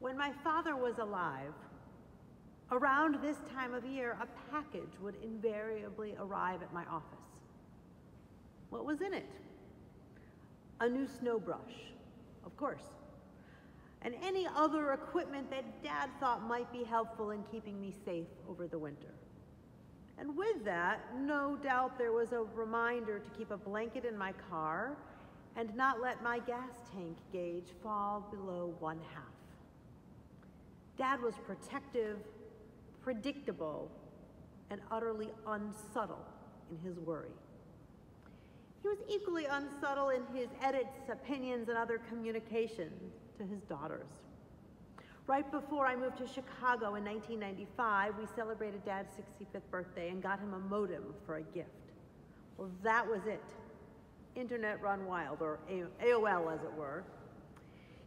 When my father was alive, around this time of year, a package would invariably arrive at my office. What was in it? A new snow brush, of course, and any other equipment that Dad thought might be helpful in keeping me safe over the winter. And with that, no doubt there was a reminder to keep a blanket in my car and not let my gas tank gauge fall below 1/2. Dad was protective, predictable, and utterly unsubtle in his worry. He was equally unsubtle in his edits, opinions, and other communication to his daughters. Right before I moved to Chicago in 1995, we celebrated Dad's 65th birthday and got him a modem for a gift. Well, that was it. Internet run wild, or AOL as it were.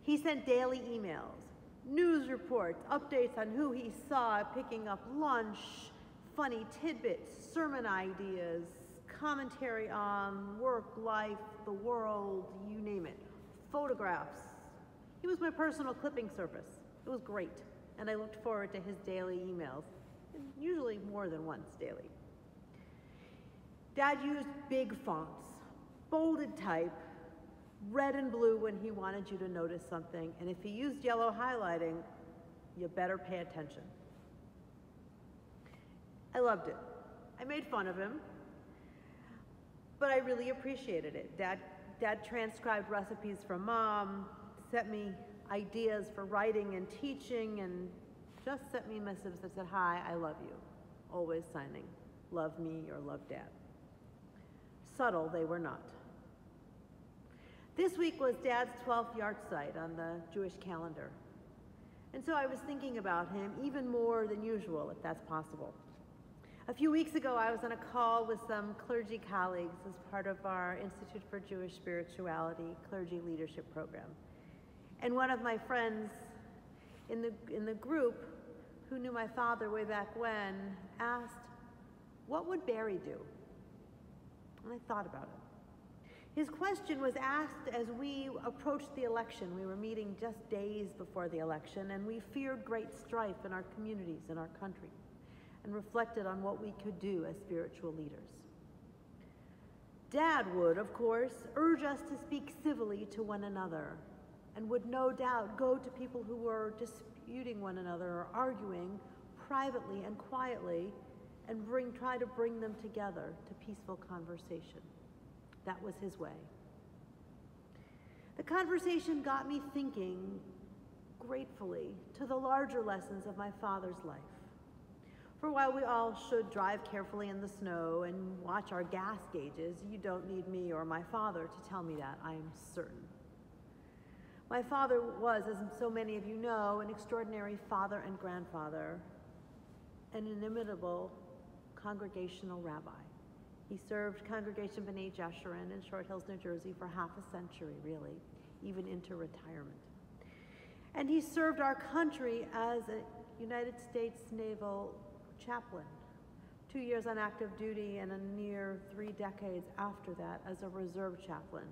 He sent daily emails, news reports, updates on who he saw picking up lunch, funny tidbits, sermon ideas, commentary on work, life, the world, you name it, photographs. He was my personal clipping service. It was great, and I looked forward to his daily emails, usually more than once daily. Dad used big fonts, bolded type, red and blue when he wanted you to notice something, and if he used yellow highlighting, you better pay attention. I loved it. I made fun of him, but I really appreciated it. Dad transcribed recipes from Mom, sent me ideas for writing and teaching, and just sent me missives that said, "Hi, I love you," always signing, "Love me" or "Love Dad." Subtle they were not. This week was Dad's 12th yahrzeit on the Jewish calendar, and so I was thinking about him even more than usual, if that's possible. A few weeks ago, I was on a call with some clergy colleagues as part of our Institute for Jewish Spirituality clergy leadership program. And one of my friends in the group, who knew my father way back when, asked, "What would Barry do?" And I thought about it. His question was asked as we approached the election. We were meeting just days before the election, and we feared great strife in our communities, in our country, and reflected on what we could do as spiritual leaders. Dad would, of course, urge us to speak civilly to one another, and would no doubt go to people who were disputing one another or arguing privately and quietly and try to bring them together to peaceful conversation. That was his way. The conversation got me thinking, gratefully, to the larger lessons of my father's life. For while we all should drive carefully in the snow and watch our gas gauges, you don't need me or my father to tell me that, I am certain. My father was, as so many of you know, an extraordinary father and grandfather, and an inimitable congregational rabbi. He served Congregation B'nai Jeshurun in Short Hills, New Jersey for half a century, really, even into retirement. And he served our country as a United States Naval chaplain, 2 years on active duty and a near 3 decades after that as a reserve chaplain,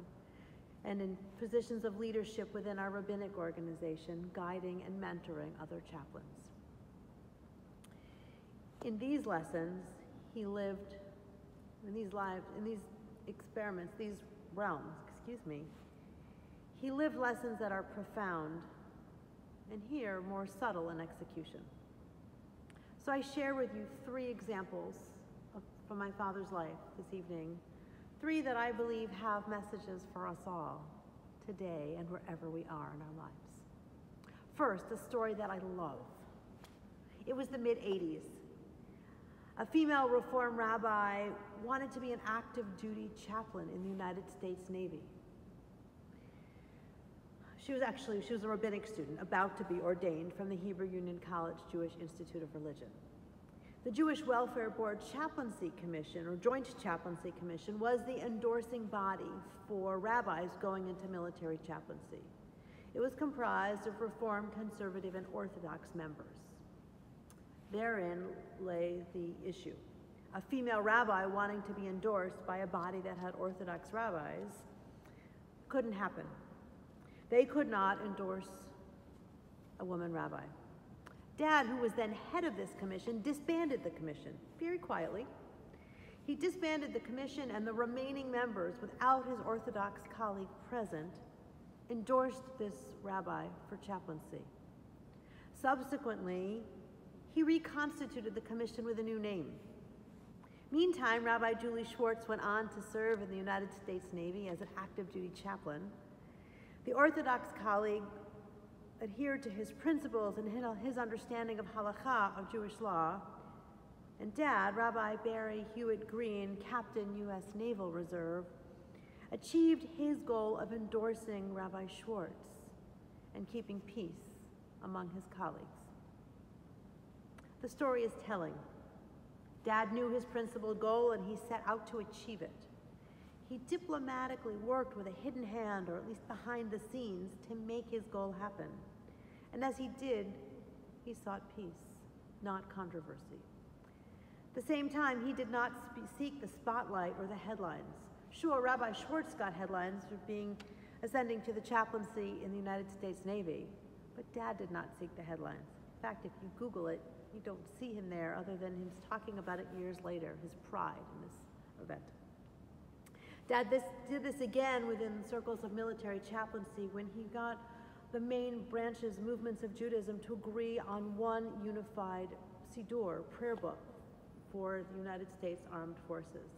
and in positions of leadership within our rabbinic organization, guiding and mentoring other chaplains. In these lessons, he lived, in these experiments, these realms, he lived lessons that are profound, and here, more subtle in execution. So I share with you 3 examples from my father's life this evening, 3 that I believe have messages for us all today and wherever we are in our lives. First, a story that I love. It was the mid-'80s. A female Reform rabbi wanted to be an active duty chaplain in the United States Navy. She was a rabbinic student about to be ordained from the Hebrew Union College Jewish Institute of Religion. The Jewish Welfare Board Chaplaincy Commission, or Joint Chaplaincy Commission, was the endorsing body for rabbis going into military chaplaincy. It was comprised of Reform, Conservative, and Orthodox members. Therein lay the issue. A female rabbi wanting to be endorsed by a body that had Orthodox rabbis couldn't happen. They could not endorse a woman rabbi. Dad, who was then head of this commission, disbanded the commission very quietly. He disbanded the commission, and the remaining members, without his Orthodox colleague present, endorsed this rabbi for chaplaincy. Subsequently, he reconstituted the commission with a new name. Meantime, Rabbi Julie Schwartz went on to serve in the United States Navy as an active duty chaplain. The Orthodox colleague adhered to his principles and his understanding of halakha, of Jewish law. And Dad, Rabbi Barry Hewitt Greene, Captain U.S. Naval Reserve, achieved his goal of endorsing Rabbi Schwartz and keeping peace among his colleagues. The story is telling. Dad knew his principal goal, and he set out to achieve it. He diplomatically worked with a hidden hand, or at least behind the scenes, to make his goal happen. And as he did, he sought peace, not controversy. At the same time, he did not seek the spotlight or the headlines. Sure, Rabbi Schwartz got headlines for ascending to the chaplaincy in the United States Navy, but Dad did not seek the headlines. In fact, if you Google it, you don't see him there other than him talking about it years later, his pride in this event. Dad did this again within circles of military chaplaincy when he got the main branches, movements of Judaism to agree on one unified Siddur, prayer book, for the United States Armed Forces.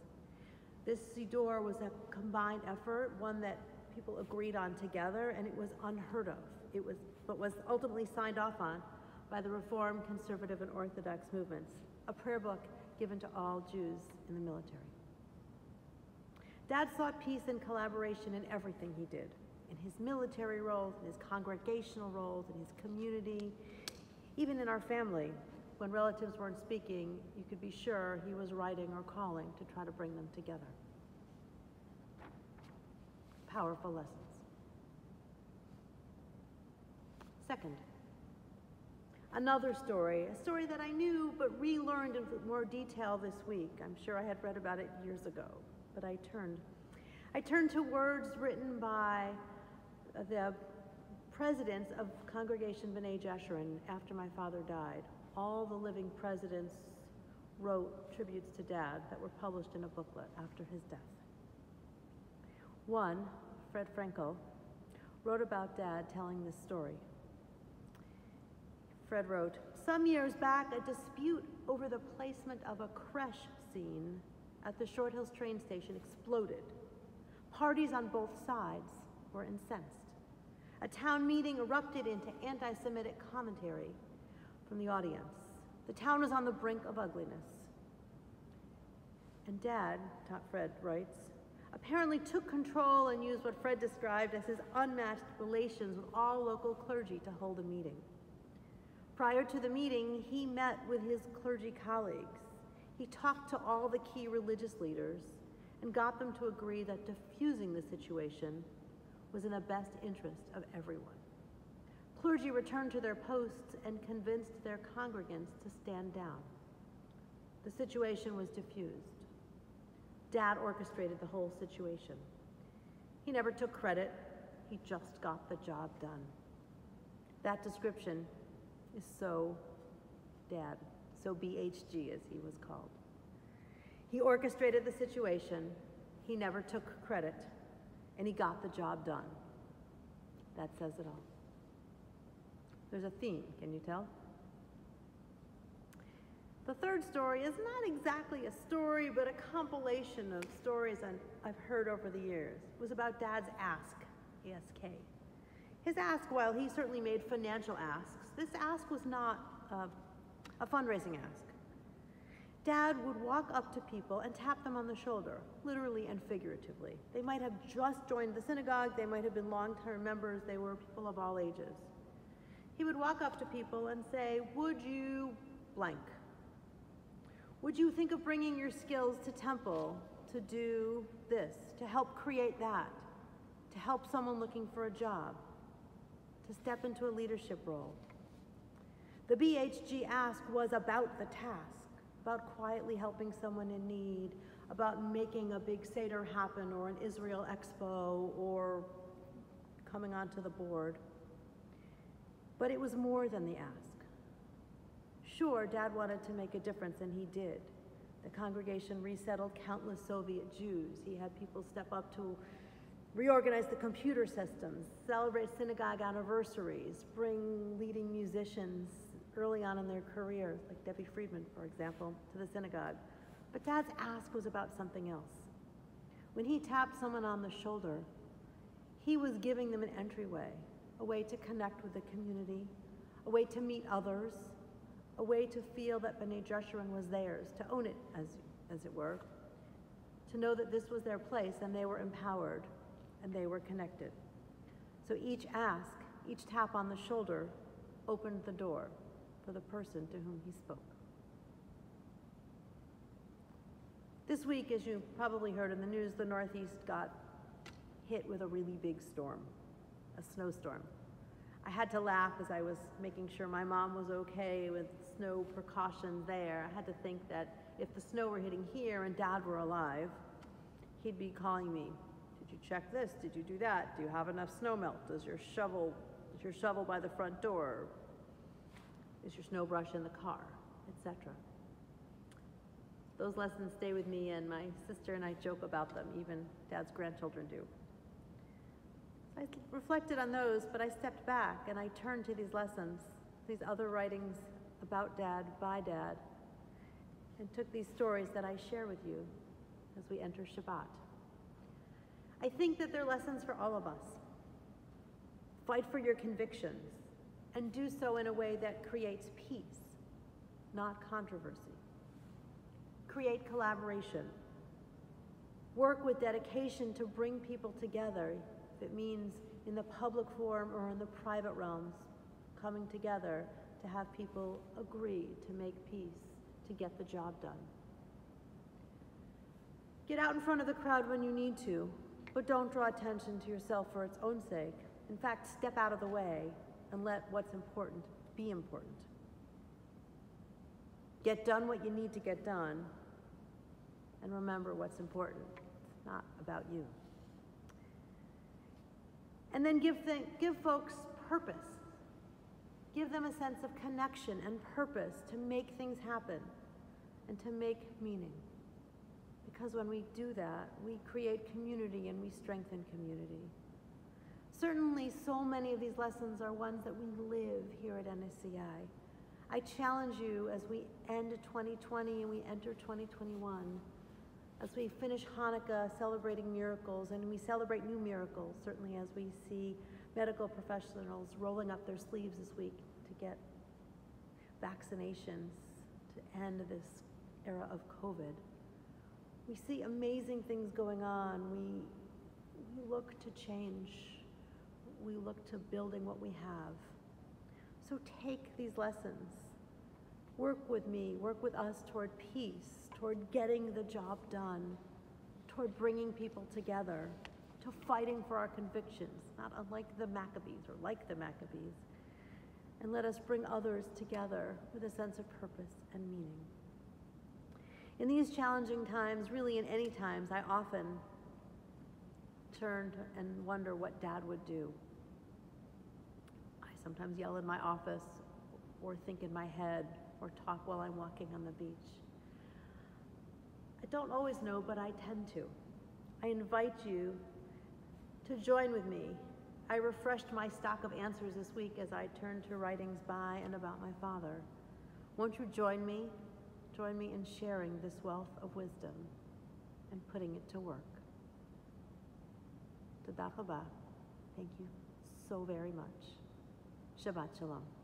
This Siddur was a combined effort, one that people agreed on together, and it was unheard of. But was ultimately signed off on by the Reform, Conservative, and Orthodox movements, a prayer book given to all Jews in the military. Dad sought peace and collaboration in everything he did, in his military roles, in his congregational roles, in his community, even in our family. When relatives weren't speaking, you could be sure he was writing or calling to try to bring them together. Powerful lessons. Second, another story, a story that I knew but relearned in more detail this week. I'm sure I had read about it years ago, but I turned to words written by the presidents of Congregation B'nai Jeshurun after my father died. All the living presidents wrote tributes to Dad that were published in a booklet after his death. One, Fred Frankel, wrote about Dad telling this story. Fred wrote, "Some years back, a dispute over the placement of a creche scene at the Short Hills train station exploded. Parties on both sides were incensed. A town meeting erupted into anti-Semitic commentary from the audience. The town was on the brink of ugliness. And Dad," Fred writes, "apparently took control and used what Fred described as his unmatched relations with all local clergy to hold a meeting. Prior to the meeting, he met with his clergy colleagues. He talked to all the key religious leaders and got them to agree that diffusing the situation was in the best interest of everyone. Clergy returned to their posts and convinced their congregants to stand down. The situation was diffused. Dad orchestrated the whole situation. He never took credit. He just got the job done." That description is so Dad, so BHG as he was called. He orchestrated the situation. He never took credit, and he got the job done. That says it all. There's a theme, can you tell? The third story is not exactly a story, but a compilation of stories I've heard over the years. It was about Dad's ask, A-S-K. His ask, while he certainly made financial asks, this ask was not a fundraising ask. Dad would walk up to people and tap them on the shoulder, literally and figuratively. They might have just joined the synagogue, they might have been long-term members, they were people of all ages. He would walk up to people and say, "Would you blank? Would you think of bringing your skills to Temple to do this, to help create that, to help someone looking for a job, to step into a leadership role?" The BHG ask was about the task, about quietly helping someone in need, about making a big Seder happen or an Israel Expo or coming onto the board. But it was more than the ask. Sure, Dad wanted to make a difference, and he did. The congregation resettled countless Soviet Jews. He had people step up to reorganize the computer systems, celebrate synagogue anniversaries, bring leading musicians early on in their careers, like Debbie Friedman, for example, to the synagogue. But Dad's ask was about something else. When he tapped someone on the shoulder, he was giving them an entryway, a way to connect with the community, a way to meet others, a way to feel that B'nai Jeshurun was theirs, to own it, as it were, to know that this was their place and they were empowered and they were connected. So each ask, each tap on the shoulder opened the door for the person to whom he spoke. This week, as you probably heard in the news, the Northeast got hit with a really big storm, a snowstorm. I had to laugh as I was making sure my mom was okay with snow precautions there. I had to think that if the snow were hitting here and Dad were alive, he'd be calling me. Did you check this? Did you do that? Do you have enough snow melt? Is your shovel by the front door? Is your snow brush in the car? Etc. Those lessons stay with me, and my sister and I joke about them. Even Dad's grandchildren do. I reflected on those, but I stepped back and I turned to these lessons, these other writings about Dad, by Dad, and took these stories that I share with you as we enter Shabbat. I think that they're lessons for all of us. Fight for your convictions and do so in a way that creates peace, not controversy. Create collaboration. Work with dedication to bring people together. If it means in the public forum or in the private realms, coming together to have people agree to make peace, to get the job done. Get out in front of the crowd when you need to, but don't draw attention to yourself for its own sake. In fact, step out of the way and let what's important be important. Get done what you need to get done, and remember what's important. It's not about you. And then give folks purpose. Give them a sense of connection and purpose to make things happen and to make meaning. Because when we do that, we create community and we strengthen community. Certainly, so many of these lessons are ones that we live here at NSCI. I challenge you as we end 2020 and we enter 2021, as we finish Hanukkah celebrating miracles, and we celebrate new miracles, certainly as we see medical professionals rolling up their sleeves this week to get vaccinations to end this era of COVID. We see amazing things going on. We look to change. We look to building what we have. So take these lessons. Work with me, work with us toward peace, toward getting the job done, toward bringing people together, to fighting for our convictions, not unlike the Maccabees or like the Maccabees. And let us bring others together with a sense of purpose and meaning. In these challenging times, really in any times, I often turn and wonder what Dad would do. I sometimes yell in my office or think in my head or talk while I'm walking on the beach. I don't always know, but I tend to. I invite you to join with me. I refreshed my stock of answers this week as I turned to writings by and about my father. Won't you join me? Join me in sharing this wealth of wisdom and putting it to work. Toda Rabbi. Thank you so very much. Shabbat Shalom.